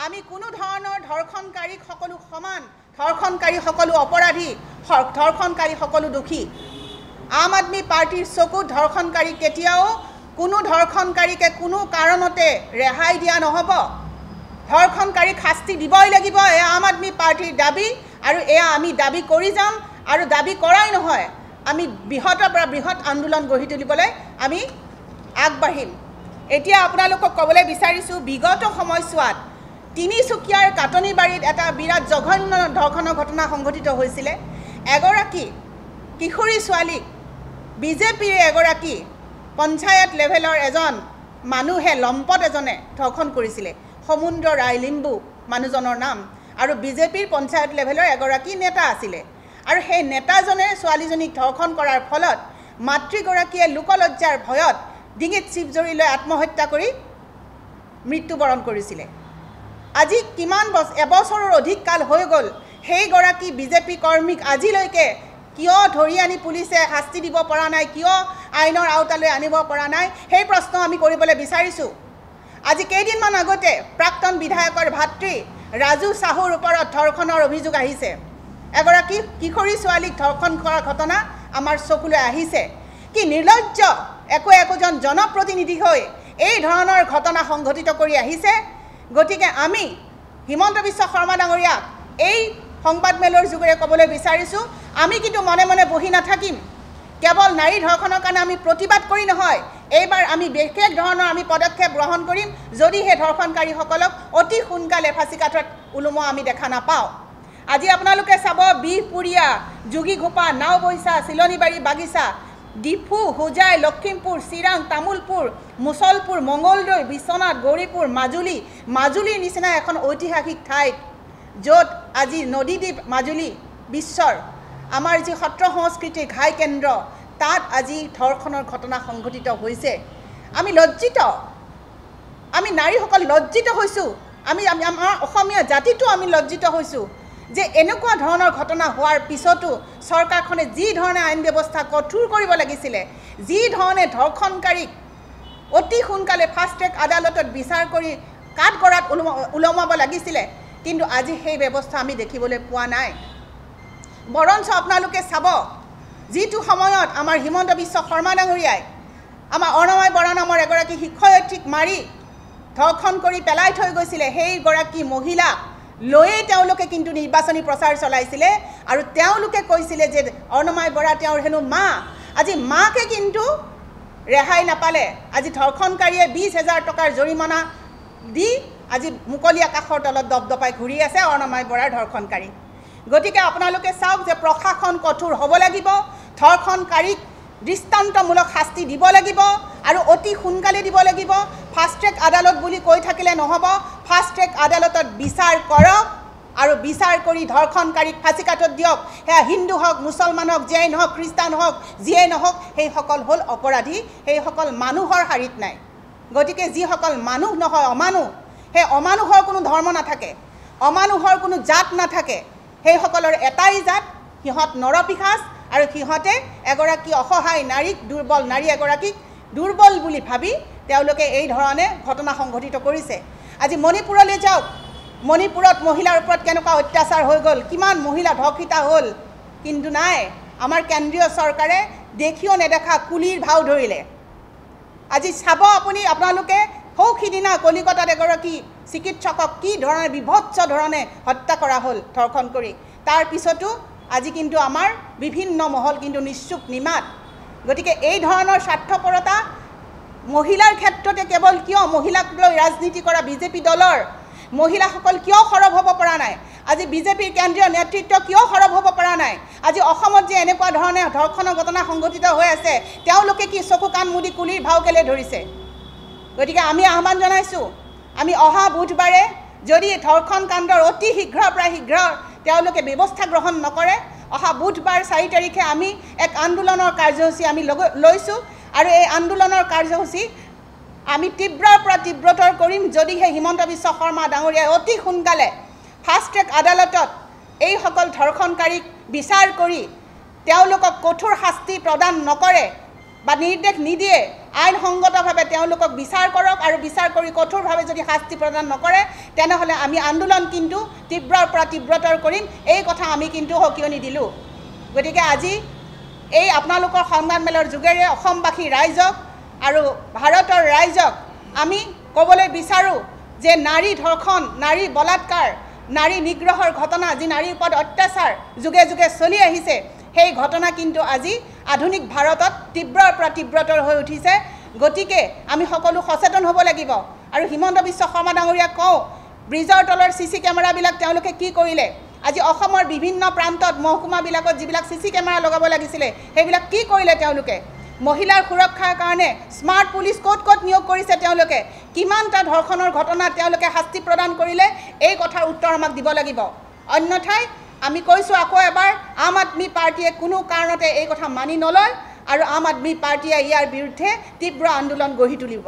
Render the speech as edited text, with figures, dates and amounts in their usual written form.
আমি কোনো ধৰণৰ ধৰ্ষণকাৰীক সকলো সমান, ধৰ্ষণকাৰী সকলো অপৰাধী, ধৰ্ষণকাৰী সকলো দোষী। আম আদমি পাৰ্টিৰ চকুত ধৰ্ষণকাৰী কেতিয়াও কোনো ধৰ্ষণকাৰীকে কোনো কাৰণতে ৰেহাই দিয়া নহ'ব। ধৰ্ষণকাৰীক শাস্তি দিবই লাগিব, এয়া আম আদমি পাৰ্টিৰ দাবী আৰু এয়া আমি দাবী কৰি যাম আৰু দাবী কৰাই নহয়, আমি বৃহতৰ পৰা বৃহৎ আন্দোলন গঢ়ি তুলিবলৈ আমি আগবাঢ়িম। এতিয়া আপোনালোকক ক'বলৈ বিচাৰিছোঁ, বিগত সময়ছোৱাত তিনিচুকীয়াৰ কাটনিবাৰীত এটা বিৰাট জঘন্য ধৰ্ষণৰ ঘটনা সংঘটিত হৈছিলে। এগৰাকী কিশোৰী ছোৱালীক বিজেপিৰ এগৰাকী পঞ্চায়ত লেভেলৰ এজন মানুহে লম্পট এজনে ধৰ্ষণ কৰিছিলে। সমুদ্ৰ ৰায় লিম্বু মানুহজনৰ নাম, আৰু বিজেপিৰ পঞ্চায়ত লেভেলৰ এগৰাকী নেতা আছিলে। আৰু সেই নেতাজনে ছোৱালীজনীক ধৰ্ষণ কৰাৰ ফলত মাতৃগৰাকীয়ে লোকলজ্জাৰ ভয়ত ডিঙিত চিপ জৰি লৈ আত্মহত্যা কৰি মৃত্যুবৰণ কৰিছিলে। আজি কিমান এবছৰৰ অধিক কাল হৈ গ'ল, সেইগৰাকী বিজেপি কৰ্মীক আজিলৈকে কিয় ধৰি আনি পুলিচে শাস্তি দিব পৰা নাই, কিয় আইনৰ আওতালৈ আনিব পৰা নাই, সেই প্ৰশ্ন আমি কৰিবলৈ বিচাৰিছোঁ। আজি কেইদিনমান আগতে প্ৰাক্তন বিধায়কৰ ভাতৃ ৰাজু চাহুৰ ওপৰত ধৰ্ষণৰ অভিযোগ আহিছে। এগৰাকী কিশোৰী ছোৱালীক ধৰ্ষণ কৰাৰ ঘটনা আমাৰ চকুলৈ আহিছে। কি নিৰ্লজ্জ একোজন জনপ্ৰতিনিধি হৈ এই ধৰণৰ ঘটনা সংঘটিত কৰি আহিছে। গতিকে আমি হিমন্ত বিশ্ব শৰ্মা ডাঙৰীয়াক এই সংবাদমেলৰ যোগেৰে ক'বলৈ বিচাৰিছোঁ, আমি কিন্তু মনে মনে বহি নাথাকিম। কেৱল নাৰী ধৰ্ষণৰ কাৰণে আমি প্ৰতিবাদ কৰি নহয়, এইবাৰ আমি বিশেষ ধৰণৰ আমি পদক্ষেপ গ্ৰহণ কৰিম, যদিহে ধৰ্ষণকাৰীসকলক অতি সোনকালে ফাঁচীকাঠত ওলোমোৱা আমি দেখা নাপাওঁ। আজি আপোনালোকে চাব, বিহপুৰীয়া, যোগীঘোপা, নাওবৈচা, চিলনীবাৰী, বাগিচা, ডিফু, হোজাই, লখিমপুৰ, চিৰাং, তামোলপুৰ, মুছলপুৰ, মঙলদৈ, বিশ্বনাথ, গৌৰীপুৰ, মাজুলীৰ নিচিনা এখন ঐতিহাসিক ঠাইত য'ত আজি নদীদ্বীপ মাজুলী বিশ্বৰ আমাৰ যি সত্ৰ সংস্কৃতিৰ ঘাই কেন্দ্ৰ, তাত আজি ধৰ্ষণৰ ঘটনা সংঘটিত হৈছে। আমি লজ্জিত, আমি নাৰীসকল লজ্জিত হৈছোঁ, আমাৰ অসমীয়া জাতিটো আমি লজ্জিত হৈছোঁ যে এনেকুৱা ধৰণৰ ঘটনা হোৱাৰ পিছতো চৰকাৰখনে যি ধৰণে আইন ব্যৱস্থা কঠোৰ কৰিব লাগিছিলে, যি ধৰণে ধৰ্ষণকাৰীক অতি সোনকালে ফাষ্ট ট্ৰেক আদালতত বিচাৰ কৰি কাঠগড়াত ওলমাব লাগিছিলে, কিন্তু আজি সেই ব্যৱস্থা আমি দেখিবলৈ পোৱা নাই। বৰঞ্চ আপোনালোকে চাব, যিটো সময়ত আমাৰ হিমন্ত বিশ্ব শৰ্মা ডাঙৰীয়াই আমাৰ অৰ্ণময় বৰা নামৰ এগৰাকী শিক্ষয়িত্ৰীক মাৰি ধৰ্ষণ কৰি পেলাই থৈ গৈছিলে, সেইগৰাকী মহিলাক লৈয়ে তেওঁলোকে কিন্তু নিৰ্বাচনী প্ৰচাৰ চলাইছিলে আৰু তেওঁলোকে কৈছিলে যে অৰ্ণময় বৰা তেওঁৰ হেনো মা। আজি মাকে কিন্তু ৰেহাই নাপালে। আজি ধৰ্ষণকাৰীয়ে 20,000 টকাৰ জৰিমনা দি আজি মুকলি আকাশৰ তলত দপদপাই ঘূৰি আছে অৰ্ণময় বৰাৰ ধৰ্ষণকাৰী। গতিকে আপোনালোকে চাওক যে প্ৰশাসন কঠোৰ হ'ব লাগিব, ধৰ্ষণকাৰীক দৃষ্টান্তমূলক শাস্তি দিব লাগিব আৰু অতি সোনকালে দিব লাগিব। ফাষ্ট ট্ৰেক আদালত বুলি কৈ থাকিলে নহ'ব, ফাষ্ট ট্ৰেক আদালতত বিচাৰ কৰক আৰু বিচাৰ কৰি ধৰ্ষণকাৰীক ফাঁচীকাঠত দিয়ক। সেয়া হিন্দু হওক, মুছলমান হওক, জৈন হওক, খ্ৰীষ্টান হওক, যিয়ে নহওক, সেইসকল হ'ল অপৰাধী, সেইসকল মানুহৰ শাৰীত নাই। গতিকে যিসকল মানুহ নহয় অমানুহ, সেই অমানুহৰ কোনো ধৰ্ম নাথাকে, অমানুহৰ কোনো জাত নাথাকে, সেইসকলৰ এটাই জাত, সিহঁত নৰপিশাচ আৰু সিহঁতে এগৰাকী অসহায় নাৰীক, দুৰ্বল নাৰী এগৰাকীক দুৰ্বল বুলি ভাবি তেওঁলোকে এই ধৰণে ঘটনা সংঘটিত কৰিছে। আজি মণিপুৰলৈ যাওক, মণিপুৰত মহিলাৰ ওপৰত কেনেকুৱা অত্যাচাৰ হৈ গ'ল, কিমান মহিলা ধৰ্ষিত হ'ল, কিন্তু নাই, আমাৰ কেন্দ্ৰীয় চৰকাৰে দেখিও নেদেখা কুলিৰ ভাও ধৰিলে। আজি চাব আপোনালোকে সৌসিদিনা কলিকতাত এগৰাকী চিকিৎসকক কি ধৰণে বিভৎস ধৰণে হত্যা কৰা হ'ল ধৰ্ষণ কৰি। তাৰ পিছতো আজি কিন্তু আমাৰ বিভিন্ন মহল কিন্তু নিশ্চুপ নিমাত। গতিকে এই ধৰণৰ স্বাৰ্থপৰতা মহিলাৰ ক্ষেত্ৰতে কেৱল কিয় মহিলাক লৈ ৰাজনীতি কৰা বিজেপি দলৰ মহিলাসকল কিয় সৰব হ'ব পৰা নাই? আজি বিজেপিৰ কেন্দ্ৰীয় নেতৃত্ব কিয় সৰব হ'ব পৰা নাই? আজি অসমত যে এনেকুৱা ধৰণে ধৰ্ষণৰ ঘটনা সংঘটিত হৈ আছে, তেওঁলোকে কি চকু কাণ মুদি কুলিৰ ভাও কেলে ধৰিছে? গতিকে আমি আহ্বান জনাইছোঁ, আমি অহা বুধবাৰে যদি ধৰ্ষণ কাণ্ডৰ অতি শীঘ্ৰৰ পৰা শীঘ্ৰ তেওঁলোকে ব্যৱস্থা গ্ৰহণ নকৰে, অহা বুধবাৰ 4 তাৰিখে আমি এক আন্দোলনৰ কাৰ্যসূচী আমি লৈছোঁ আৰু এই আন্দোলনৰ কাৰ্যসূচী আমি তীব্ৰৰ পৰা তীব্ৰতৰ কৰিম যদিহে হিমন্ত বিশ্ব শৰ্মা ডাঙৰীয়াই অতি সোনকালে ফাষ্ট ট্ৰেক আদালতত এইসকল ধৰ্ষণকাৰীক বিচাৰ কৰি তেওঁলোকক কঠোৰ শাস্তি প্ৰদান নকৰে, বা নিৰ্দেশ নিদিয়ে আইনসংগতভাৱে তেওঁলোকক বিচাৰ কৰক আৰু বিচাৰ কৰি কঠোৰভাৱে যদি শাস্তি প্ৰদান নকৰে তেনেহ'লে আমি আন্দোলন কিন্তু তীব্ৰৰ পৰা তীব্ৰতৰ কৰিম এই কথা আমি কিন্তু সকিয়নি দিলোঁ গতিকে আজি এই আপোনালোকৰ সংবাদমেলৰ যোগেৰে অসমবাসী ৰাইজক আৰু ভাৰতৰ ৰাইজক আমি ক'বলৈ বিচাৰোঁ যে নাৰী ধৰ্ষণ নাৰী বলাৎকাৰ নাৰী নিগ্ৰহৰ ঘটনা যি নাৰীৰ ওপৰত অত্যাচাৰ যুগে যুগে চলি আহিছে সেই ঘটনা কিন্তু আজি আধুনিক ভাৰতত তীব্ৰৰ পৰা তীব্ৰতৰ হৈ উঠিছে গতিকে আমি সকলো সচেতন হ'ব লাগিব আৰু হিমন্ত বিশ্ব শৰ্মা ডাঙৰীয়াক কওঁ ব্ৰিজৰ তলৰ চিচি কেমেৰাবিলাক তেওঁলোকে কি কৰিলে আজি অসমৰ বিভিন্ন প্ৰান্তত মহকুমাবিলাকত যিবিলাক চিচি কেমেৰা লগাব লাগিছিলে সেইবিলাক কি কৰিলে তেওঁলোকে মহিলাৰ সুৰক্ষাৰ কাৰণে স্মাৰ্ট পুলিচ ক'ত ক'ত নিয়োগ কৰিছে তেওঁলোকে কিমানটা ধৰ্ষণৰ ঘটনাত তেওঁলোকে শাস্তি প্ৰদান কৰিলে এই কথাৰ উত্তৰ আমাক দিব লাগিব অন্যথাই আমি কৈছোঁ আকৌ এবাৰ আম আদমি পাৰ্টিয়ে কোনো কাৰণতে এই কথা মানি নলয় আৰু আম আদমি পাৰ্টিয়ে ইয়াৰ বিৰুদ্ধে তীব্ৰ আন্দোলন গঢ়ি তুলিব